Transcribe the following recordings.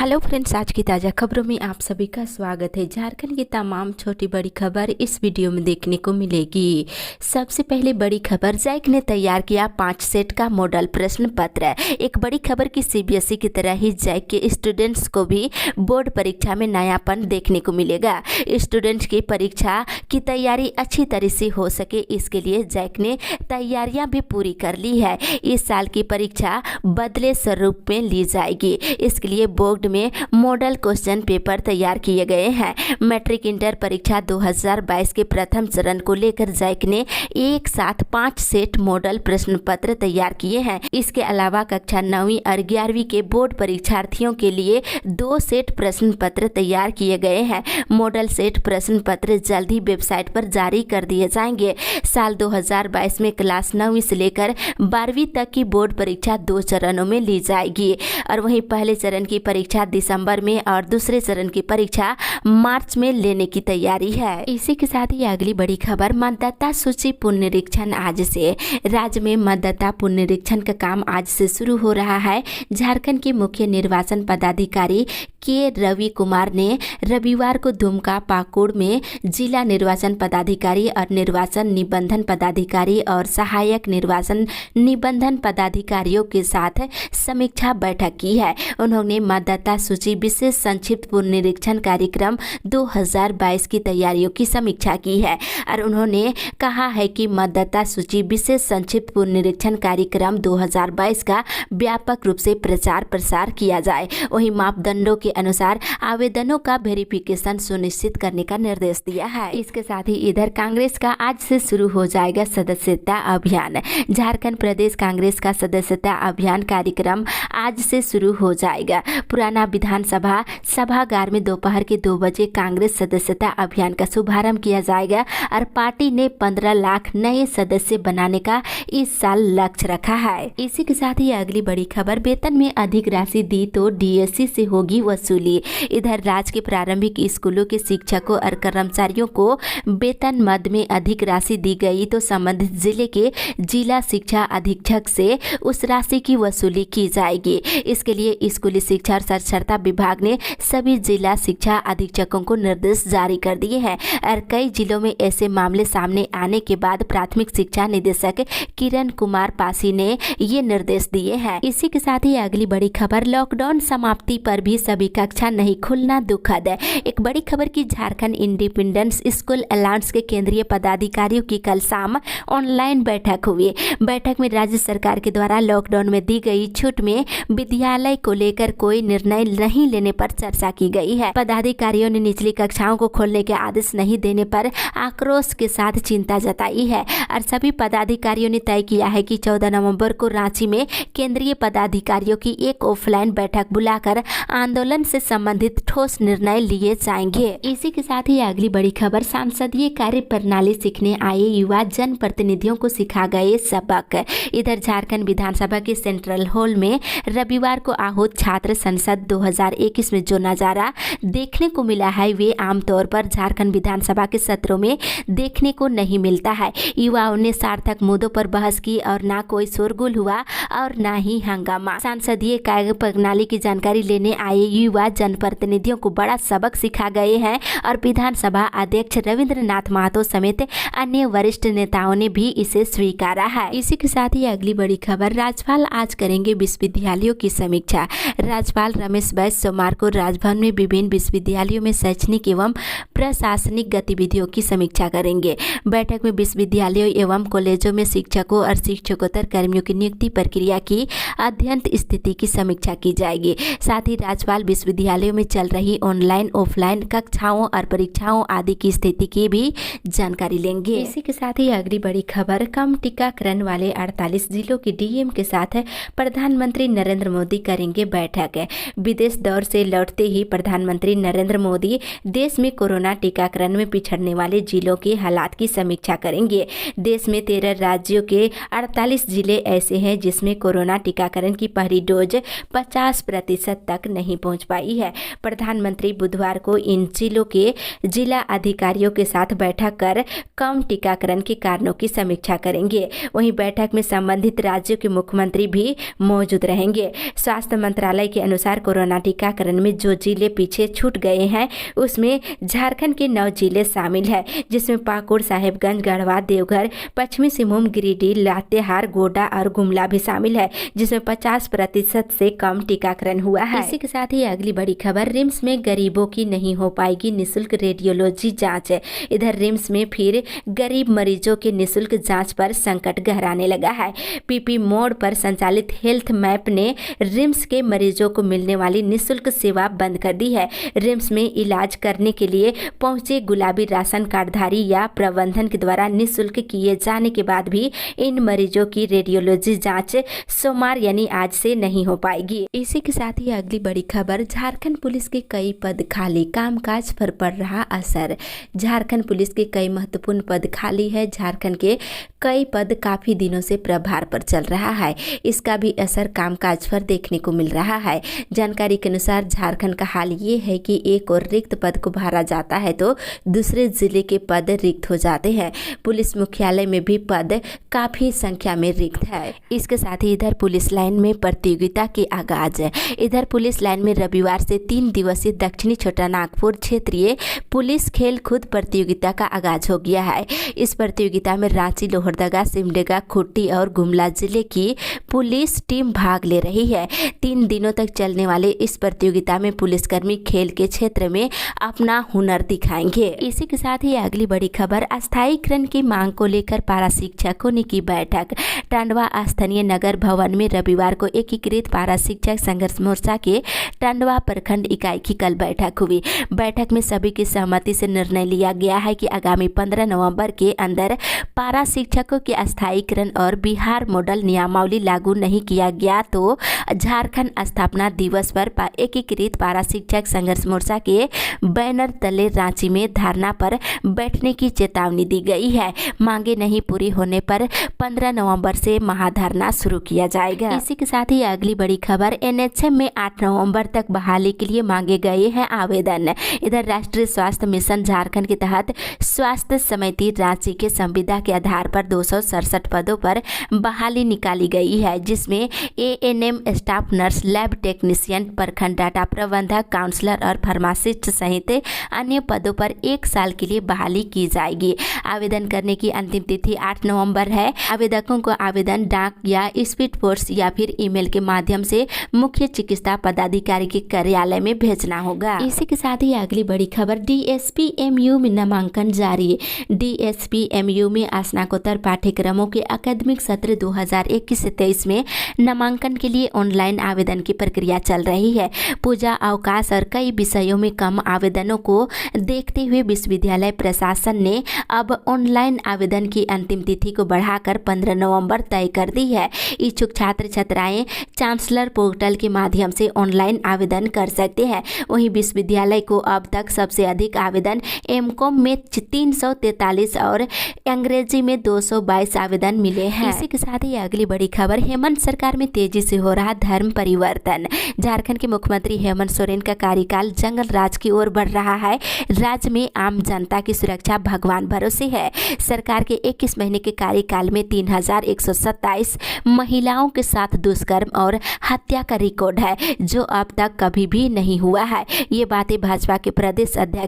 Hello friends, आज की ताज़ा खबरों में आप सभी का स्वागत है। झारखंड की तमाम छोटी बड़ी खबर इस वीडियो में देखने को मिलेगी। सबसे पहले बड़ी खबर, जैक ने तैयार किया 5 सेट का मॉडल प्रश्न पत्र। एक बड़ी खबर की सीबीएसई की तरह ही जैक के स्टूडेंट्स को भी बोर्ड परीक्षा में नयापन देखने को मिलेगा। स्टूडेंट्स की परीक्षा की तैयारी अच्छी तरह से हो सके, इसके लिए जैक ने तैयारियां भी पूरी कर ली है। इस साल की परीक्षा बदले स्वरूप में ली जाएगी। इसके लिए बोर्ड में मॉडल क्वेश्चन पेपर तैयार किए गए हैं। मैट्रिक इंटर परीक्षा 2022 के प्रथम चरण को लेकर जैक ने एक साथ 5 सेट मॉडल प्रश्न पत्र तैयार किए हैं। इसके अलावा कक्षा 9वीं और 11वीं के बोर्ड परीक्षार्थियों के लिए 2 सेट प्रश्न पत्र तैयार किए गए हैं। मॉडल सेट प्रश्न पत्र जल्द ही वेबसाइट पर जारी कर दिए जाएंगे। साल 2022 में क्लास 9वीं से लेकर 12वीं तक की बोर्ड परीक्षा 2 चरणों में ली जाएगी और वहीं पहले चरण की परीक्षा दिसंबर में और दूसरे चरण की परीक्षा मार्च में लेने की तैयारी है। इसी के साथ ही अगली बड़ी खबर, मतदाता सूची पुनरीक्षण आज से। राज्य में मतदाता पुनरीक्षण का काम आज से शुरू हो रहा है। झारखंड के मुख्य निर्वाचन पदाधिकारी के रवि कुमार ने रविवार को दुमका पाकुड़ में जिला निर्वाचन पदाधिकारी और निर्वाचन निबंधन पदाधिकारी और सहायक निर्वाचन निबंधन पदाधिकारियों के साथ समीक्षा बैठक की है। उन्होंने मतदाता सूची विशेष संक्षिप्त पुनरीक्षण कार्यक्रम 2022 की तैयारियों की समीक्षा की है और उन्होंने कहा है कि मतदाता सूची विशेष संक्षिप्त पुनरीक्षण कार्यक्रम 2022 का व्यापक रूप से प्रचार प्रसार किया जाए। वहीं मापदंडों के अनुसार आवेदनों का वेरिफिकेशन सुनिश्चित करने का निर्देश दिया है। इसके साथ ही इधर कांग्रेस का आज से शुरू हो जाएगा सदस्यता अभियान। झारखंड प्रदेश कांग्रेस का सदस्यता अभियान कार्यक्रम आज से शुरू हो जाएगा। पुराना विधानसभा सभागार में दोपहर के 2 बजे कांग्रेस सदस्यता अभियान का शुभारंभ किया जाएगा और पार्टी ने 15 लाख नए सदस्य बनाने का इस साल लक्ष्य रखा है। इसी के साथ ही अगली बड़ी खबर, वेतन में अधिक राशि दी तो डीएससी से होगी वसूली। इधर राज्य के प्रारंभिक स्कूलों के शिक्षकों और कर्मचारियों को वेतन मद में अधिक राशि दी गई तो संबंधित जिले के जिला शिक्षा अधीक्षक से उस राशि की वसूली की जाएगी। इसके लिए स्कूली शिक्षा और साक्षरता विभाग ने सभी जिला शिक्षा अधीक्षकों को निर्देश जारी कर दिए हैं और कई जिलों में ऐसे मामले सामने आने के बाद प्राथमिक शिक्षा निदेशक किरण कुमार पासी ने ये निर्देश दिए हैं। इसी के साथ ही अगली बड़ी खबर, लॉकडाउन समाप्ति पर भी सभी कक्षा नहीं खुलना दुखद है। एक बड़ी खबर की झारखंड इंडिपेंडेंस स्कूल अलाउंस के केंद्रीय पदाधिकारियों की कल शाम ऑनलाइन बैठक हुई। बैठक में राज्य सरकार के द्वारा लॉकडाउन में दी गई छूट में विद्यालय को लेकर कोई निर्णय नहीं लेने पर चर्चा की गई है। पदाधिकारियों ने निचली कक्षाओं को खोलने के आदेश नहीं देने पर आक्रोश के साथ चिंता जताई है और सभी पदाधिकारियों ने तय किया है कि 14 नवंबर को रांची में केंद्रीय पदाधिकारियों की एक ऑफलाइन बैठक बुलाकर आंदोलन से संबंधित ठोस निर्णय लिए जाएंगे। इसी के साथ ही अगली बड़ी खबर, संसदीय कार्य प्रणाली सीखने आए युवा जनप्रतिनिधियों को सिखा गए सबक। इधर झारखंड विधानसभा के सेंट्रल हॉल में रविवार को आहूत छात्र संसद 2021 में जो नजारा देखने को मिला है वे आमतौर पर झारखंड विधानसभा के सत्रों में देखने को नहीं मिलता है। युवाओं ने सार्थक मुद्दों पर बहस की और ना कोई शोरगुल हुआ और ना ही हंगामा। संसदीय कार्य प्रणाली की जानकारी लेने आए युवा जनप्रतिनिधियों को बड़ा सबक सिखा गए हैं और विधानसभा अध्यक्ष रविंद्र नाथ महतो समेत अन्य वरिष्ठ नेताओं ने भी इसे स्वीकारा है। इसी के साथ ही अगली बड़ी खबर, राज्यपाल आज करेंगे विश्वविद्यालयों की समीक्षा। राज्यपाल रमेश बैस सोमवार को राजभवन में विभिन्न विश्वविद्यालयों में शैक्षणिक एवं प्रशासनिक गतिविधियों की समीक्षा करेंगे। बैठक में विश्वविद्यालयों एवं कॉलेजों में शिक्षकों और शिक्षकोत्तर कर्मियों की नियुक्ति प्रक्रिया की अध्ययन स्थिति की समीक्षा की जाएगी। साथ ही राज्यपाल विश्वविद्यालयों में चल रही ऑनलाइन ऑफलाइन कक्षाओं और परीक्षाओं आदि की स्थिति की भी जानकारी लेंगे। इसी के साथ ही अगली बड़ी खबर, कम टीकाकरण वाले 48 जिलों के डीएम के साथ प्रधानमंत्री नरेंद्र मोदी करेंगे बैठक। विदेश दौर से लौटते ही प्रधानमंत्री नरेंद्र मोदी देश में कोरोना टीकाकरण में पिछड़ने वाले जिलों के हालात की समीक्षा करेंगे। देश में 13 राज्यों के 48 जिले ऐसे हैं जिसमें कोरोना टीकाकरण की पहली डोज 50% तक नहीं पहुंच पाई है। प्रधानमंत्री बुधवार को इन जिलों के जिला अधिकारियों के साथ बैठक कर कम टीकाकरण के कारणों की समीक्षा करेंगे। वहीं बैठक में संबंधित राज्यों के मुख्यमंत्री भी मौजूद रहेंगे। स्वास्थ्य मंत्रालय के अनुसार कोरोना टीकाकरण में जो जिले पीछे छूट गए हैं उसमें झारखंड के 9 जिले शामिल है, जिसमें पाकुड़, साहेबगंज, गढ़वा, देवघर, पश्चिमी सिंहभूम, गिरिडीह, लातेहार, गोड्डा और गुमला भी शामिल है, जिसमें 50% से कम टीकाकरण हुआ है। इसी के साथ ही अगली बड़ी खबर, रिम्स में गरीबों की नहीं हो पाएगी निःशुल्क रेडियोलॉजी जांच। इधर रिम्स में फिर गरीब मरीजों के निःशुल्क जांच पर संकट गहराने लगा है। पीपी मोड पर संचालित हेल्थ मैप ने रिम्स के मरीजों को मिलने वाली निःशुल्क सेवा बंद कर दी है। रिम्स में इलाज करने के लिए पहुंचे गुलाबी राशन कार्डधारी या प्रबंधन के द्वारा निःशुल्क किए जाने के बाद भी इन मरीजों की रेडियोलॉजी जांच सोमवार यानी आज से नहीं हो पाएगी। इसी के साथ ही अगली बड़ी खबर, झारखंड पुलिस के कई पद खाली, कामकाज पर पड़ रहा असर। झारखंड पुलिस के कई महत्वपूर्ण पद खाली है। झारखंड के कई पद काफी दिनों से प्रभार पर चल रहा है। इसका भी असर कामकाज पर देखने को मिल रहा है। जानकारी के अनुसार झारखंड का हाल ये है कि एक और रिक्त पद को भरा जाता है तो दूसरे जिले के पद रिक्त हो जाते हैं। पुलिस मुख्यालय में भी पद काफी संख्या में रिक्त है। इसके साथ ही इधर पुलिस लाइन में प्रतियोगिता के आगाज है। इधर पुलिस लाइन में रविवार से 3 दिवसीय दक्षिणी छोटा नागपुर क्षेत्रीय पुलिस खेल कूद प्रतियोगिता का आगाज हो गया है। इस प्रतियोगिता में रांची, लोहरदगा, सिमडेगा, खूंटी और गुमला जिले की पुलिस टीम भाग ले रही है। 3 दिनों तक चलने वाले इस प्रतियोगिता में पुलिसकर्मी खेल के क्षेत्र में अपना हुनर दिखाएंगे। इसी के साथ ही अगली बड़ी खबर, अस्थायीकरण की मांग को लेकर पारा शिक्षकों ने की बैठक। टंडवा स्थानीय नगर भवन में रविवार को एकीकृत पारा शिक्षक संघर्ष मोर्चा के टंडवा प्रखंड इकाई की कल बैठक हुई। बैठक में सभी की सहमति से निर्णय लिया गया है कि आगामी 15 नवंबर के अंदर पारा शिक्षकों के अस्थायीकरण और बिहार मॉडल नियमावली लागू नहीं किया गया तो झारखंड स्थापना दिवस पर एकीकृत पारा शिक्षक संघर्ष मोर्चा के बैनर तले रांची में धरना पर बैठने की चेतावनी दी गई है। मांगे नहीं पूरी होने पर 15 नवंबर से महाधरना शुरू किया जाएगा। इसी के साथ ही अगली बड़ी खबर, एनएचएम में 8 नवंबर तक बहाली के लिए मांगे गए हैं आवेदन। इधर राष्ट्रीय स्वास्थ्य मिशन झारखंड के तहत स्वास्थ्य समिति रांची के संविदा के आधार पर 267 पदों पर बहाली निकाली गई है, जिसमें ANM, staff nurse, lab technician, प्रखंड डाटा प्रबंधक, काउंसलर और फार्मासिस्ट सहित अन्य पदों पर 1 साल के लिए बहाली की जाएगी। आवेदन करने की अंतिम तिथि 8 नवंबर है। आवेदकों को आवेदन डाक या स्पीड पोस्ट या फिर ईमेल के माध्यम से मुख्य चिकित्सा पदाधिकारी के कार्यालय में भेजना होगा। इसी के साथ ही अगली बड़ी खबर, डीएसपीएमयू में नामांकन जारी। डीएसपीएमयू में स्नातकोत्तर पाठ्यक्रमों के अकादमिक सत्र 2021-23 में नामांकन के लिए ऑनलाइन आवेदन की प्रक्रिया चल रही है। पूजा अवकाश और कई विषयों में कम आवेदनों को देखते हुए विश्वविद्यालय प्रशासन ने अब ऑनलाइन आवेदन की अंतिम तिथि को बढ़ाकर 15 नवंबर तय कर दी है। इच्छुक छात्र छात्राएं चांसलर पोर्टल के माध्यम से ऑनलाइन आवेदन कर सकते हैं। वहीं विश्वविद्यालय को अब तक सबसे अधिक आवेदन एमकॉम में 343 और अंग्रेजी में 222 आवेदन मिले हैं। इसी के साथ ही अगली बड़ी खबर, हेमंत सरकार में तेजी से हो रहा धर्म परिवर्तन। झारखंड के मुख्यमंत्री हेमंत सोरेन का कार्यकाल जंगल राज की ओर बढ़ रहा है। राज्य में आम जनता की सुरक्षा भगवान भरोसे है। सरकार के 21 महीने के कार्यकाल में 3127 महिलाओं के साथ दुष्कर्म और हत्या का रिकॉर्ड है, जो अब तक कभी भी नहीं हुआ है। ये बातें भाजपा के प्रदेश अध्यक्ष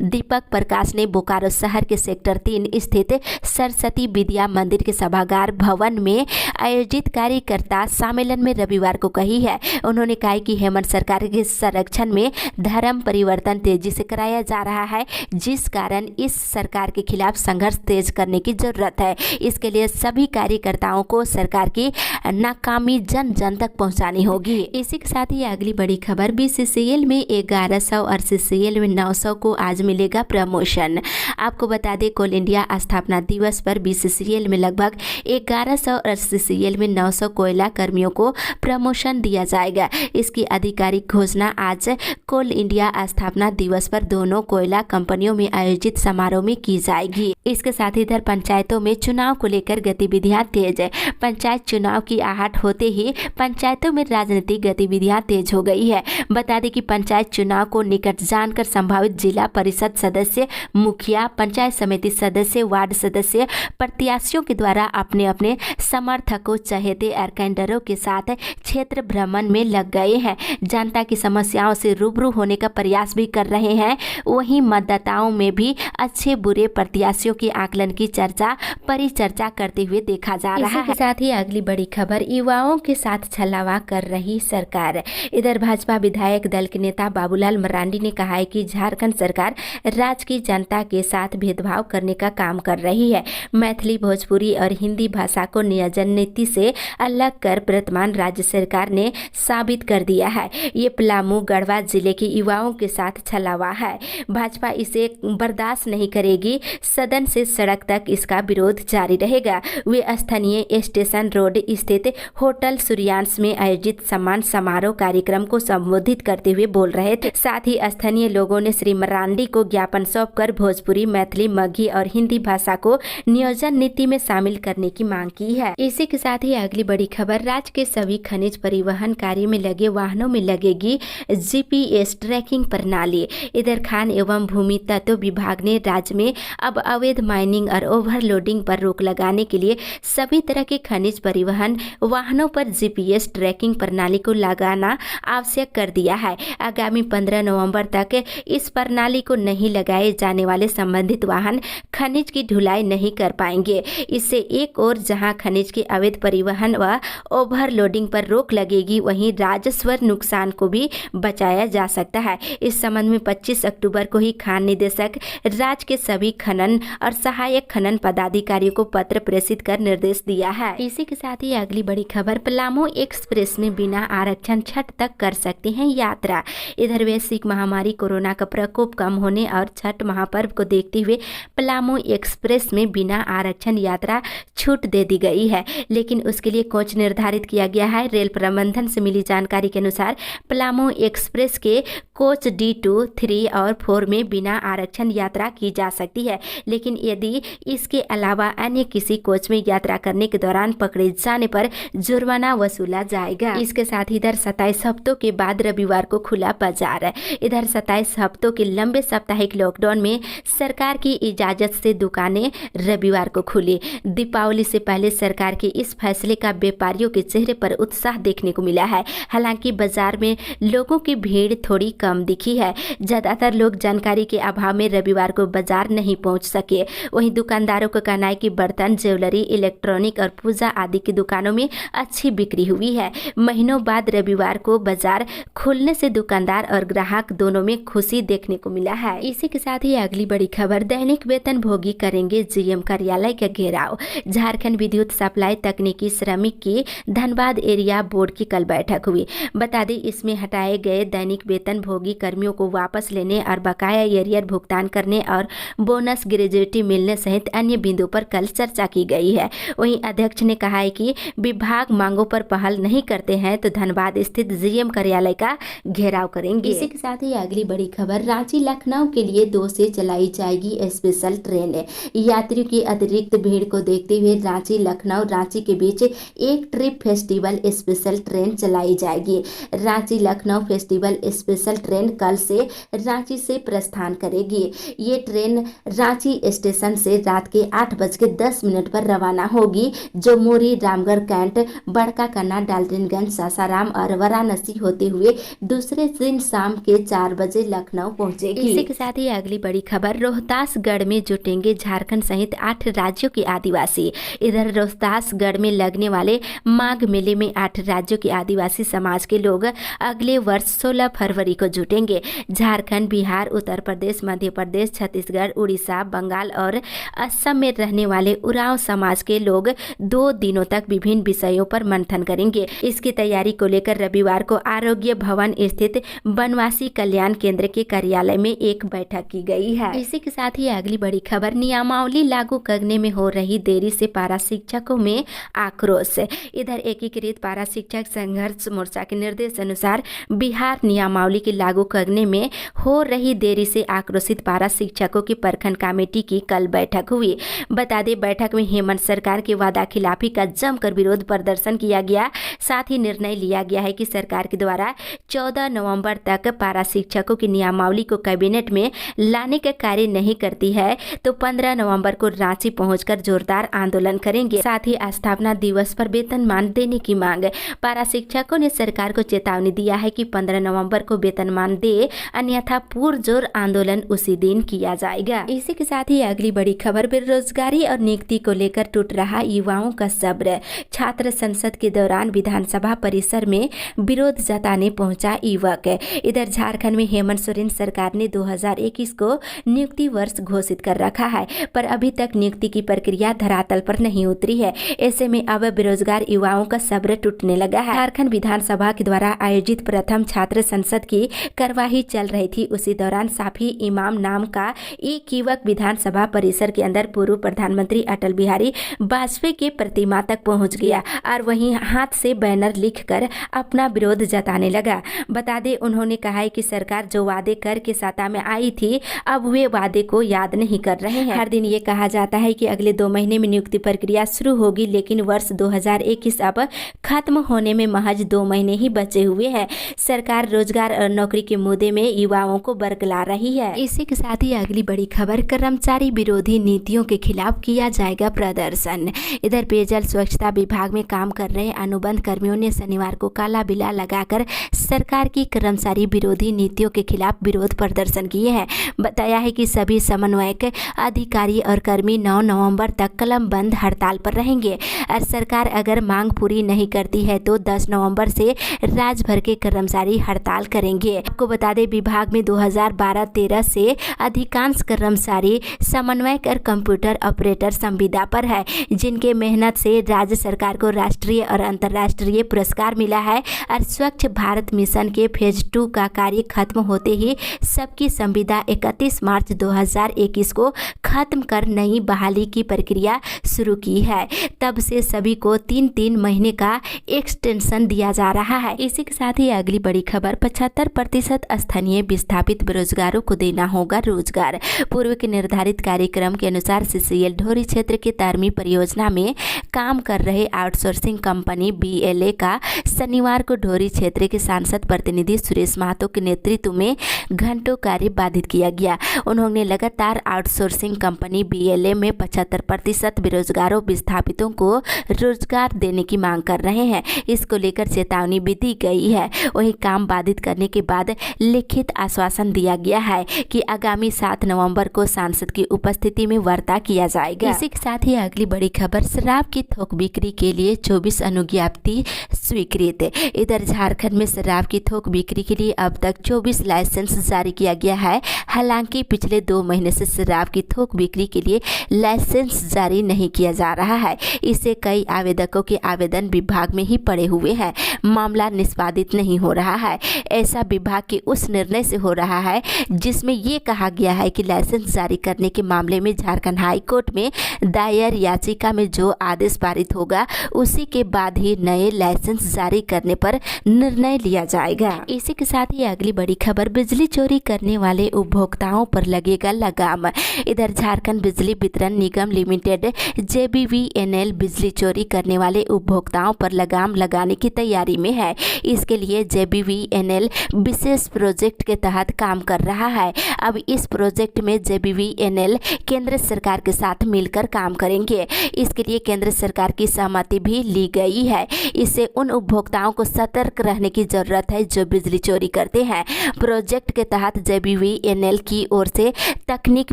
दीपक प्रकाश ने बोकारो शहर के सेक्टर 3 स्थित सरस्वती विद्या मंदिर के सभागार भवन में आयोजित कार्यकर्ता सम्मेलन में रविवार को कही है। उन्होंने कहा कि हेमंत सरकार के संरक्षण में धर्म परिवर्तन तेजी से कराया जा रहा है, जिस कारण इस सरकार के खिलाफ संघर्ष तेज करने की जरूरत है। इसके लिए सभी कार्यकर्ताओं को सरकार की नाकामी जन जन तक पहुंचानी होगी। इसी के साथ ही अगली बड़ी खबर, बीसीसीएल में 1100 और सीसीएल में 900 को आज मिलेगा प्रमोशन। आपको बता दें, कोल इंडिया स्थापना दिवस पर बीसीसीएल में लगभग 1100 और सीसीएल में 900 कोयला कर्मियों को प्रमोशन दिया जाएगा। इसकी आधिकारिक घोषणा आज कोल इंडिया स्थापना दिवस पर दोनों कोयला कंपनियों में आयोजित समारोह में की जाएगी। इसके साथ ही इधर पंचायतों में चुनाव को लेकर गतिविधियां तेज है। पंचायत चुनाव की आहट होते ही पंचायतों में राजनीतिक गतिविधियां तेज हो गई है। बता दें कि पंचायत चुनाव को निकट जानकर संभावित जिला परिषद सदस्य, मुखिया, पंचायत समिति सदस्य, वार्ड सदस्य, प्रत्याशियों के द्वारा अपने अपने समर्थकों, चहेते और कैंडरों के साथ क्षेत्र भ्रमण में लग गए हैं, जनता की समस्याओं से रूबरू होने का प्रयास भी कर रहे हैं। वहीं मतदाताओं में भी अच्छे बुरे प्रत्याशियों के आकलन की चर्चा परिचर्चा करते हुए देखा जा रहा है। इसी के साथ ही अगली बड़ी खबर, युवाओं के साथ छलावा कर रही सरकार। इधर भाजपा विधायक दल के नेता बाबूलाल मरांडी ने कहा है कि झारखंड सरकार राज्य की जनता के साथ भेदभाव करने का काम कर रही है। मैथिली, भोजपुरी और हिंदी भाषा को नियोजन नीति से अलग कर वर्तमान राज्य सरकार ने साबित कर दिया है। ये पलामू गढ़वा जिले के युवाओं के साथ छलावा है। भाजपा इसे बर्दाश्त नहीं करेगी। सदन से सड़क तक इसका विरोध जारी रहेगा। वे स्थानीय स्टेशन रोड स्थित होटल सूर्यांश में आयोजित सम्मान समारोह कार्यक्रम को संबोधित करते हुए बोल रहे थे। साथ ही स्थानीय लोगों ने श्री मरांडी को ज्ञापन सौंपकर भोजपुरी, मैथिली, मगही और हिंदी भाषा को नियोजन नीति में शामिल करने की मांग की है। इसी के साथ ही अगली बड़ी खबर, राज्य के सभी खनिज परिवहन कार्य में लगे वाहनों में लगेगी GPS ट्रैकिंग प्रणाली। इधर खान एवं भूमि तत्व विभाग ने राज्य में अब अवैध माइनिंग और ओवरलोडिंग पर रोक लगाने के लिए सभी तरह के खनिज परिवहन वाहनों पर GPS ट्रैकिंग प्रणाली को लगाना आवश्यक कर दिया है। आगामी 15 नवंबर तक इस प्रणाली को नहीं लगाए जाने वाले संबंधित वाहन खनिज की ढुलाई नहीं कर पाएंगे। इससे एक और जहां खनिज के अवैध परिवहन व ओवरलोडिंग पर रोक लगेगी, वहीं राजस्व नुकसान को भी बचाया जा सकता है। इस संबंध में 25 अक्टूबर को ही खान निदेशक राज्य के सभी खनन और सहायक खनन पदाधिकारियों को पत्र प्रेषित कर निर्देश दिया है। इसी के साथ ही अगली बड़ी खबर, पलामू एक्सप्रेस में बिना आरक्षण छठ तक कर सकते हैं यात्रा। इधर वैश्विक महामारी कोरोना का प्रकोप कम होने और छठ महापर्व को देखते हुए पलामू एक्सप्रेस में बिना आरक्षण यात्रा छूट दे दी गई है, लेकिन उसके लिए कोच निर्धारित किया गया है। रेल प्रबंधन से मिली जानकारी के अनुसार पलामू एक्सप्रेस के कोच D2, 3 और 4 में बिना आरक्षण यात्रा की जा सकती है, लेकिन यदि इसके अलावा अन्य किसी कोच में यात्रा करने के दौरान पकड़े जाने पर जुर्माना वसूला जाएगा। इसके साथ ही इधर 27 हफ्तों के बाद रविवार को खुला बाजार। इधर 27 हफ्तों के लंबे साप्ताहिक लॉकडाउन में सरकार की इजाजत से दुकानें रविवार को खुली। दीपावली से पहले सरकार के इस फैसले का व्यापारियों के चेहरे पर उत्साह देखने को मिला है। हालांकि बाजार में लोगों की भीड़ थोड़ी कम दिखी है। ज्यादातर लोग जानकारी के अभाव में रविवार को बाजार नहीं पहुंच सके। वहीं दुकानदारों का कहना है कि बर्तन, ज्वेलरी, इलेक्ट्रॉनिक और पूजा आदि की दुकानों में अच्छी बिक्री हुई है। महीनों बाद रविवार को बाजार खुलने से दुकानदार और ग्राहक दोनों में खुशी देखने को मिला है। इसी के साथ ही अगली बड़ी खबर, दैनिक वेतन भोगी करेंगे GM कार्यालय का घेराव। झारखंड विद्युत सप्लाई तकनीकी श्रमिक की धनबाद एरिया बोर्ड की कल बैठक हुई। बता दें, इसमें हटाए गए दैनिक वेतन भोगी कर्मियों को वापस लेने और बकाया एरियर भुगतान करने और बोनस ग्रेजुएटी मिलने सहित अन्य बिंदुओं पर कल चर्चा की गई है। वहीं अध्यक्ष ने कहा है कि विभाग मांगों पर पहल नहीं करते हैं तो धनबाद स्थित GM कार्यालय का घेराव करेंगे। इसी के साथ ही अगली बड़ी खबर, रांची लखनऊ के लिए 2 से चलाई जाएगी स्पेशल ट्रेन। यात्रियों की अतिरिक्त भीड़ को देखते हुए रांची लखनऊ रांची के बीच एक ट्रिप फेस्टिवल स्पेशल ट्रेन चलाई जाएगी। Ranchi Lucknow festival special train कल से रांची से प्रस्थान करेगी। ये ट्रेन रांची स्टेशन से रात के 8:10 पर रवाना होगी, जो मोरी, रामगढ़ कैंट, बड़का कन्ना, डाल्टनगंज, सासाराम और वाराणसी होते हुए दूसरे दिन शाम के 4 बजे लखनऊ पहुंचेगी। इसी के साथ ही अगली बड़ी खबर, रोहतासगढ़ में जुटेंगे झारखंड सहित 8 राज्यों के आदिवासी। इधर रोहतासगढ़ में लगने वाले माघ मेले में 8 राज्यों के आदिवासी समाज के लोग अगले वर्ष 16 फरवरी को जुटेंगे। झारखंड, बिहार, उत्तर प्रदेश, मध्य प्रदेश, छत्तीसगढ़, उड़ीसा, बंगाल और असम में रहने वाले उरांव समाज के लोग 2 दिनों तक विभिन्न विषयों पर मंथन करेंगे। इसकी तैयारी को लेकर रविवार को आरोग्य भवन स्थित वनवासी कल्याण केंद्र के कार्यालय में एक बैठक की गई है। इसी के साथ ही अगली बड़ी खबर, नियमावली लागू करने में हो रही देरी से पारा शिक्षकों में आक्रोश। इधर एकीकृत पारा शिक्षक संघर्ष मोर्चा के निर्देश अनुसार बिहार नियमावली के लागू करने में हो रही देरी से आक्रोशित पारा शिक्षकों की प्रखंड कमेटी की कल बैठक हुई। बता दें, बैठक में हेमंत सरकार के वादा खिलाफी का जमकर विरोध प्रदर्शन किया गया। साथ ही निर्णय लिया गया है कि सरकार के द्वारा 14 नवंबर तक पारा शिक्षकों की नियमावली को कैबिनेट में लाने का कार्य नहीं करती है तो 15 नवंबर को रांची पहुंचकर जोरदार आंदोलन करेंगे। साथ ही स्थापना दिवस पर वेतनमान देने की मांग। पारा शिक्षकों ने सरकार को चेतावनी दिया है कि 15 नवंबर को वेतनमान दे, अन्यथा पुरजोर आंदोलन उसी दिन किया जाएगा। इसी के साथ ही अगली बड़ी खबर, बेरोजगारी और नियुक्ति को लेकर टूट रहा युवाओं का सब्र। छात्र संसद के दौरान विधानसभा परिसर में विरोध जताने पहुंचा युवक। इधर झारखंड में हेमंत सोरेन सरकार ने 2021 को नियुक्ति वर्ष घोषित कर रखा है, पर अभी तक नियुक्ति की प्रक्रिया धरातल पर नहीं उतरी है। ऐसे में अब बेरोजगार युवाओं का सब्र टूटने लगा है। झारखंड विधानसभा के द्वारा आयोजित प्रथम छात्र संसद की कार्यवाही चल रही थी। उसी दौरान साफी इमाम नाम का एक युवक विधानसभा परिसर के अंदर पूर्व प्रधानमंत्री अटल बिहारी वाजपेयी के प्रतिमा तक पहुंच गया और वहीं हाथ से बैनर लिखकर अपना विरोध जताने लगा। बता दें, उन्होंने कहा है कि सरकार जो वादे करके सत्ता में आई थी, अब वे वादे को याद नहीं कर रहे हैं। हर दिन ये कहा जाता है कि अगले 2 महीने में नियुक्ति प्रक्रिया शुरू होगी, लेकिन वर्ष 2021 अब खत्म होने में महज 2 महीने ही बचे हुए हैं। सरकार रोजगार और नौकरी के मुद्दे में युवाओं को बरगला रही है। इसी के साथ ही अगली बड़ी खबर, कर्मचारी विरोधी नीतियों के खिलाफ किया जाएगा प्रदर्शन। इधर पेयजल स्वच्छता विभाग में काम कर रहे अनुबंध कर्मियों ने शनिवार को काला बिला लगाकर सरकार की कर्मचारी विरोधी नीतियों के खिलाफ विरोध प्रदर्शन किए हैं। बताया है कि सभी समन्वयक अधिकारी और कर्मी 9 नवंबर तक कलम बंद हड़ताल पर रहेंगे और सरकार अगर मांग पूरी नहीं करती है तो 10 नवंबर से राज्य भर के कर्मचारी हड़ताल करेंगे। आपको बता दें, विभाग में 2012-13 से अधिकांश कर्मचारी समन्वयक और कंप्यूटर ऑपरेटर संविदा पर है, जिनके मेहनत से राज्य सरकार को राष्ट्रीय और अंतर्राष्ट्रीय पुरस्कार मिला है और स्वच्छ भारत मिशन के फेज 2 का कार्य खत्म होते ही सबकी संविदा 31 मार्च 2021 को खत्म कर नई बहाली की प्रक्रिया शुरू की है। तब से सभी को 3-3 महीने का एक्सटेंशन दिया जा रहा है। इसी के साथ ही अगली बड़ी खबर, 75% स्थानीय विस्थापित बेरोजगारों को देना होगा रोजगार। पूर्व के निर्धारित कार्यक्रम के अनुसार CCL ढोरी क्षेत्र के तारमी परियोजना में काम कर रहे आउटसोर्सिंग कंपनी BLA का शनिवार को ढोरी क्षेत्र के सांसद प्रतिनिधि सुरेश महतो के नेतृत्व में घंटों कार्य बाधित किया गया। उन्होंने लगातार आउटसोर्सिंग कंपनी BLA में 75% बेरोजगारों विस्थापितों को रोजगार देने की मांग कर रहे हैं। इसको लेकर चेतावनी भी दी गई है। वहीं काम बाधित करने के बाद लिखित आश्वासन दिया गया है कि आगामी 7 नवंबर को सांसद की उपस्थिति में वार्ता किया जाएगा। इसी के साथ ही अगली बड़ी खबर, शराब की थोक बिक्री के लिए 24 अनुज्ञप्ति स्वीकृत। इधर झारखंड में शराब की थोक बिक्री के लिए अब तक 24 लाइसेंस जारी किया गया है। हालांकि पिछले 2 महीने से शराब की थोक बिक्री के लिए लाइसेंस जारी नहीं किया जा रहा है। इससे कई आवेदकों के आवेदन विभाग में ही पड़े हुए हैं। मामला निष्पादित नहीं हो रहा है। ऐसा विभाग के उस निर्णय से हो रहा है जिसमें ये कहा गया है कि लाइसेंस जारी करने के मामले में झारखंड हाई कोर्ट में दायर याचिका में जो आदेश पारित होगा उसी के बाद ही नए लाइसेंस जारी करने पर निर्णय लिया जाएगा। इसी के साथ ही अगली बड़ी खबर, बिजली चोरी करने वाले उपभोक्ताओं पर लगेगा लगाम। इधर झारखंड बिजली वितरण निगम लिमिटेड JBVNL बिजली चोरी करने वाले उपभोक्ताओं पर लगाम लगाने की तैयारी में है। इसके लिए JBVNL विशेष प्रोजेक्ट के तहत काम कर रहा है। अब इस प्रोजेक्ट में JBVNL केंद्र सरकार के साथ मिलकर काम करेंगे। इसके लिए केंद्र सरकार की सहमति भी ली गई है। इससे उन उपभोक्ताओं को सतर्क रहने की जरूरत है जो बिजली चोरी करते हैं। प्रोजेक्ट के तहत JBVNL की ओर से तकनीक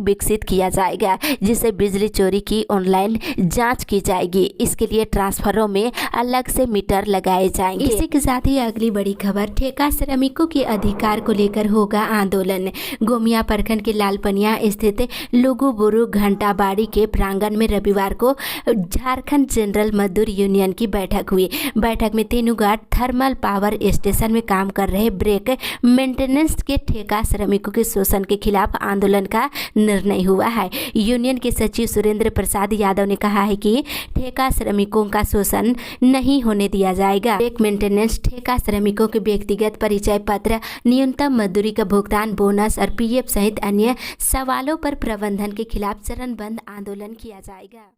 विकसित किया जाएगा जिससे बिजली चोरी की ऑनलाइन जांच की जाएगी। इसके लिए ट्रांसफरों में अलग से मीटर लगाए जाएंगे। इसी के साथ ही अगली बड़ी खबर, ठेका श्रमिकों के अधिकार को लेकर होगा आंदोलन। गोमिया प्रखंड के लालपनिया स्थित लुगुबुरु घंटाबाड़ी के प्रांगण में रविवार को झारखंड जनरल मजदूर यूनियन की बैठक हुई। बैठक में तेनुघाट थर्मल पावर स्टेशन में काम कर रहे ब्रेक मेंटेनेंस के ठेका श्रमिकों के शोषण के खिलाफ आंदोलन का निर्णय हुआ है। यूनियन के सचिव सुरेंद्र प्रसाद यादव ने कहा है कि ठेका श्रमिकों का शोषण नहीं होने दिया जाएगा। ब्रेक मेंटेनेंस ठेका श्रमिकों के व्यक्तिगत परिचय पत्र, न्यूनतम मजदूरी का भुगतान, बोनस और PF सहित अन्य सवालों पर प्रबंधन के खिलाफ चरणबद्ध आंदोलन किया जाएगा।